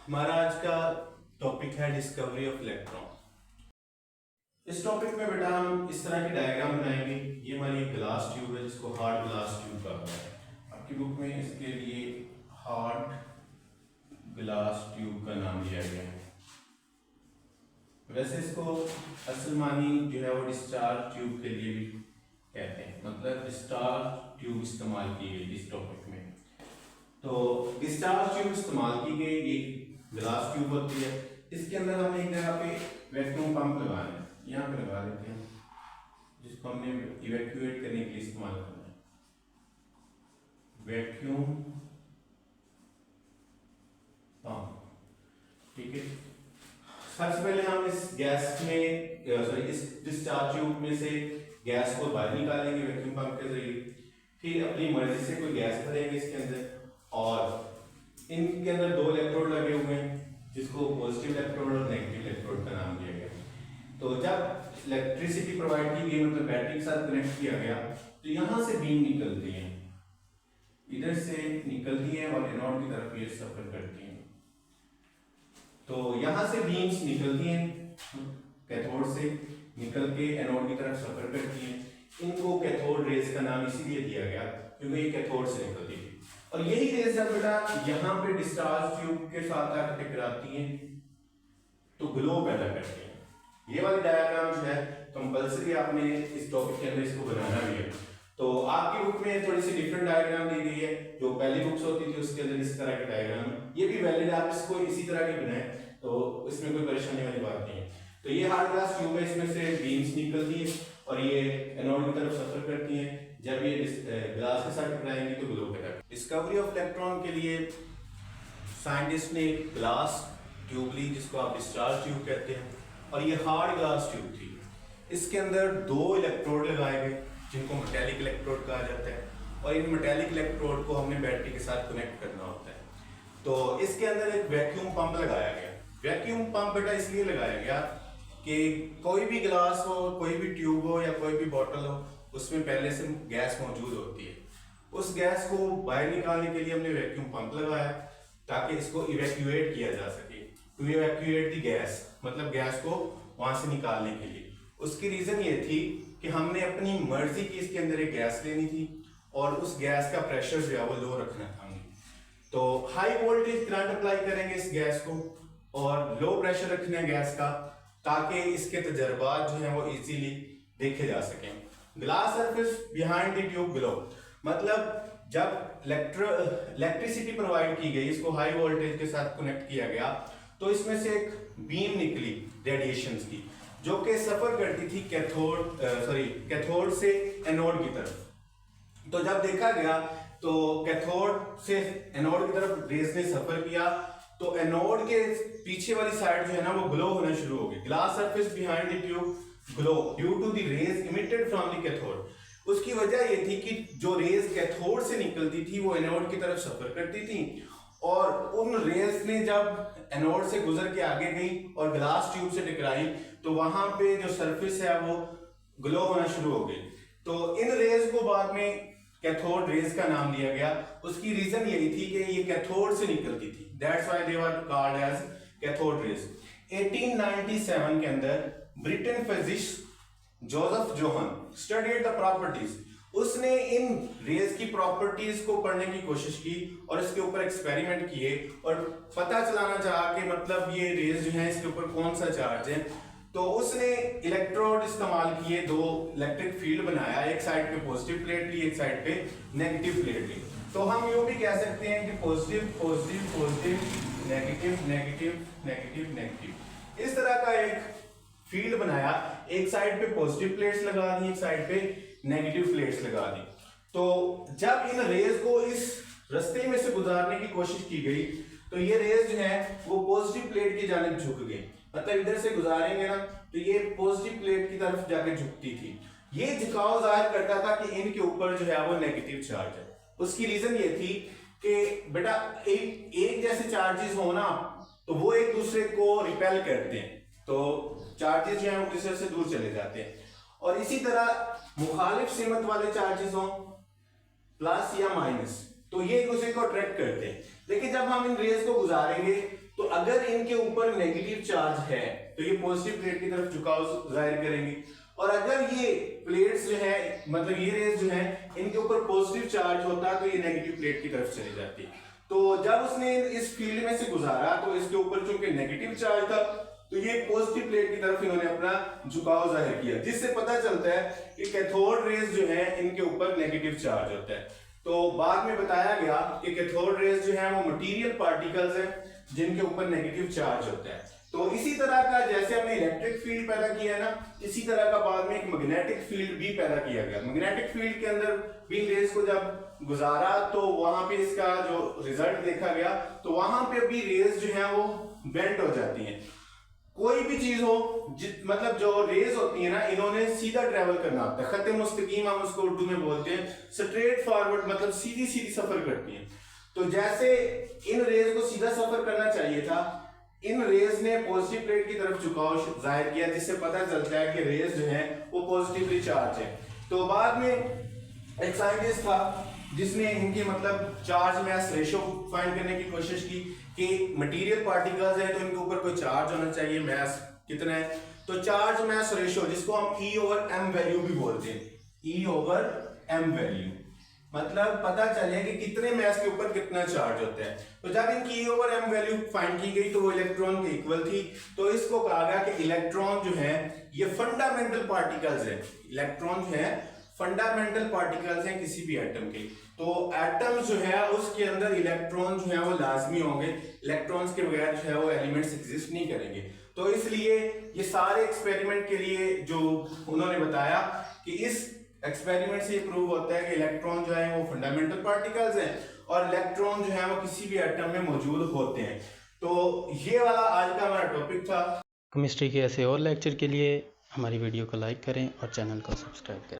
हमारा आज का टॉपिक है डिस्कवरी ऑफ इलेक्ट्रॉन। इस टॉपिक में बेटा हम इस तरह की डायग्राम बनाएंगे। ये हमारी एक ग्लास ट्यूब है जिसको हार्ड ग्लास ट्यूब कहा है। आपकी बुक में इसके लिए हार्ड ग्लास ट्यूब का नाम दिया गया है। वैसे इसको असल मानी जो है वो डिस्चार्ज ट्यूब के लिए भी कहते हैं, मतलब डिस्चार्ज ट्यूब इस्तेमाल की गई इस टॉपिक में। तो डिस्चार्ज ट्यूब इस्तेमाल की गई, ये ग्लास ट्यूब होती है। इसके अंदर हमने एक जगह पे वैक्यूम पंप लगाना है, यहाँ पे लगा देते हैं, जिसको हमने इवैक्यूएट करने के लिए इस्तेमाल करना है। वैक्यूम पंप, ठीक है। सबसे पहले हम इस गैस में इस डिस्चार्ज ट्यूब में से गैस को बाहर निकालेंगे वैक्यूम पंप के जरिए। फिर अपनी मर्जी से कोई गैस भरेंगे इसके अंदर, और इनके अंदर दो इलेक्ट्रोड लगे हुए हैं जिसको पॉजिटिव इलेक्ट्रोड और नेगेटिव इलेक्ट्रोड का नाम दिया गया। तो जब इलेक्ट्रिसिटी प्रोवाइड की गई, मतलब बैटरी के साथ कनेक्ट किया गया, तो यहां से बीम निकलती है, इधर से निकलती है और एनोड की तरफ ये सफर करती है। तो यहां से बीम्स निकलती हैं, कैथोड से निकल के एनोड की तरफ सफर करती हैं। इनको कैथोड रेज का नाम इसीलिए दिया गया क्योंकि ये कैथोड से निकलती थी। और यही रेज जब बेटा यहाँ पे डिस्चार्ज ट्यूब के साथ आकर टकराती हैं तो ग्लो पैदा करती हैं। ये वाली डायग्राम जो है कंपलसरी आपने इस टॉपिक के अंदर इसको बनाना भी है। तो आपकी बुक में थोड़ी सी डिफरेंट डायग्राम दी गई है, जो पहली बुक्स होती थी उसके अंदर इस तरह के डायग्राम, ये भी वैलिड, आप इसको इसी तरह के बनाए तो इसमें कोई परेशानी वाली बात नहीं है। तो ये हार्ड ग्लास ट्यूब है, इसमें से बीम्स निकलती है और ये एनोड की तरफ सफर करती है। जब ये ग्लास के साथ टकराएंगे तो ग्लो पैदा। डिस्कवरी ऑफ इलेक्ट्रॉन के लिए साइंटिस्ट ने एक ग्लास ट्यूब ली जिसको आप डिस्चार्ज ट्यूब कहते हैं, और ये हार्ड ग्लास ट्यूब थी। इसके अंदर दो इलेक्ट्रोड लगाए गए जिनको मेटेलिक इलेक्ट्रोड कहा जाता है, और इन मेटेलिक इलेक्ट्रोड को हमने बैटरी के साथ कनेक्ट करना होता है। तो इसके अंदर एक वैक्यूम पंप लगाया गया। वैक्यूम पंप बेटा इसलिए लगाया गया कि कोई भी ग्लास हो, कोई भी ट्यूब हो या कोई भी बॉटल हो, उसमें पहले से गैस मौजूद होती है। उस गैस को बाहर निकालने के लिए हमने वैक्यूम पंप लगाया ताकि इसको इवैक्यूएट किया जा सके। टू इवैक्यूएट द गैस, मतलब गैस को वहां से निकालने के लिए। उसकी रीजन ये थी कि हमने अपनी मर्जी की इसके अंदर एक गैस लेनी थी और उस गैस का प्रेशर जो है वो लो रखना था हमें। तो हाई वोल्टेज करंट अप्लाई करेंगे इस गैस को और लो प्रेशर रखना है गैस का, ताकि इसके तजर्बात जो है वो इजीली देखे जा सकें। Glass surface behind the tube glow, मतलब जब इलेक्ट्रिसिटी प्रोवाइड की गई, इसको हाई वोल्टेज के साथ कनेक्ट किया गया, तो इसमें से एक बीम निकली रेडिएशंस की, जो कि सफर करती थी कैथोड से एनोड की तरफ। तो जब देखा गया तो कैथोड से एनोड की तरफ रेज ने सफर किया, तो एनोड के पीछे वाली साइड जो है ना वो ग्लो होना शुरू हो गई। Glass surface behind the tube glow due to the rays emitted from the cathode. उसकी वजह ये थी कि जो रेज कैथोड से निकलती थी वो एनोड की तरफ सफर करती थी, और उन रेज ने जब एनोड से गुजर के आगे गई और ग्लास ट्यूब से टकराई, तो वहां पे जो सरफेस है वो ग्लो होना शुरू हो गई। तो इन रेज को बाद में कैथोड रेज का नाम दिया गया। उसकी रीजन यही थी कि ये कैथोड से निकलती थी, that's why they were called as cathode rays. 1897 के अंदर Britain physicist Joseph Johan studied the properties, उसने इन रेज की प्रॉपर्टीज को पढ़ने की कोशिश की और इसके ऊपर एक्सपेरिमेंट किए और पता चलाना चाहा कि मतलब ये रेज जो है इसके ऊपर कौन सा चार्ज है। तो उसने इलेक्ट्रोड इस्तेमाल किए, दो इलेक्ट्रिक फील्ड बनाया, एक साइड पे पॉजिटिव प्लेट ली, एक साइड पे नेगेटिव प्लेट ली। तो हम यूं भी कह सकते हैं कि positive positive positive, negative negative negative negative, इस तरह का एक फील्ड बनाया। एक साइड पे पॉजिटिव प्लेट्स लगा दी, एक साइड पे नेगेटिव प्लेट्स लगा दी। तो जब इन रेज को इस रास्ते में से गुजारने की कोशिश की गई, तो ये रेज जो है वो पॉजिटिव प्लेट की जानिब झुक गई, मतलब इधर से गुजारेंगे ना तो ये पॉजिटिव प्लेट की तरफ जाके झुकती थी। ये झुकाव जाहिर करता था कि इनके ऊपर जो है वो नेगेटिव चार्ज है। उसकी रीजन ये थी कि बेटा एक जैसे चार्जेस हो ना तो वो एक दूसरे को रिपेल करते हैं, तो चार्जेस जो है वो दूसरे से दूर चले जाते हैं। और इसी तरह मुखालिफ सिमत वाले चार्जेस हो प्लस या माइनस, तो ये एक दूसरे को अट्रैक्ट करते हैं। लेकिन जब हम इन रेज को गुजारेंगे तो अगर इनके ऊपर नेगेटिव चार्ज है तो ये पॉजिटिव प्लेट की तरफ झुकाव जाहिर करेंगे, और अगर ये प्लेट्स जो है मतलब ये रेज जो है इनके ऊपर पॉजिटिव चार्ज होता है तो ये नेगेटिव प्लेट की तरफ चली जाती। तो जब उसने इस फील्ड में से गुजारा तो इसके ऊपर चूंकि नेगेटिव चार्ज था तो ये पॉजिटिव प्लेट की तरफ इन्होंने अपना झुकाव जाहिर किया, जिससे पता चलता है कि कैथोड रेज जो है इनके ऊपर नेगेटिव चार्ज होता है। तो बाद में बताया गया कि कैथोड रेज जो है वो मटेरियल पार्टिकल्स हैं जिनके ऊपर नेगेटिव चार्ज होता है। तो इसी तरह का जैसे हमने इलेक्ट्रिक फील्ड पैदा किया है ना, इसी तरह का बाद में एक मैग्नेटिक फील्ड भी पैदा किया गया। मैग्नेटिक फील्ड के अंदर भी रेज को जब गुजारा तो वहां पे इसका जो रिजल्ट देखा गया तो वहां पे भी रेज जो है वो बेंट हो जाती हैं। कोई भी चीज हो मतलब जो रेज होती है ना इन्होंने सीधा ट्रेवल करना होता है, खत मुस्तकीम हम उसको उर्दू में बोलते हैं, स्ट्रेट फॉरवर्ड मतलब सीधी सीधी सफर करती हैं। तो जैसे इन रेज को सीधा सफर करना चाहिए था, इन रेज ने पॉजिटिव प्लेट की तरफ झुकाव जाहिर किया, जिससे पता चलता है कि रेज जो है वो पॉजिटिवली चार्ज है। तो बाद में एक साइंटिस्ट था जिसने इनके मतलब चार्ज मैस रेशियो फाइंड करने की कोशिश की कि मटेरियल पार्टिकल्स है तो इनके ऊपर कोई चार्ज होना चाहिए, मैस कितना है। तो चार्ज मैस रेशियो जिसको हम E/m वैल्यू भी बोलते हैं, E/m वैल्यू मतलब पता चले कि कितने मैस के ऊपर कितना चार्ज होता है। तो जब इनकी E/m वैल्यू फाइंड की गई तो वो इलेक्ट्रॉन के इक्वल थी। तो इसको कहा गया कि इलेक्ट्रॉन जो है ये फंडामेंटल पार्टिकल्स है, इलेक्ट्रॉन जो है फंडामेंटल पार्टिकल्स हैं किसी भी एटम के। तो एटम जो है उसके अंदर इलेक्ट्रॉन जो है वो लाजमी होंगे, इलेक्ट्रॉन्स के बगैर जो है वो एलिमेंट्स एग्जिस्ट नहीं करेंगे। तो इसलिए ये सारे एक्सपेरिमेंट के लिए जो उन्होंने बताया कि इस एक्सपेरिमेंट से प्रूव होता है कि इलेक्ट्रॉन जो है वो फंडामेंटल पार्टिकल्स हैं और इलेक्ट्रॉन जो है वो किसी भी एटम में मौजूद होते हैं। तो ये वाला आज का हमारा टॉपिक था। केमिस्ट्री के ऐसे और लेक्चर के लिए हमारी वीडियो को लाइक करें और चैनल को सब्सक्राइब करें।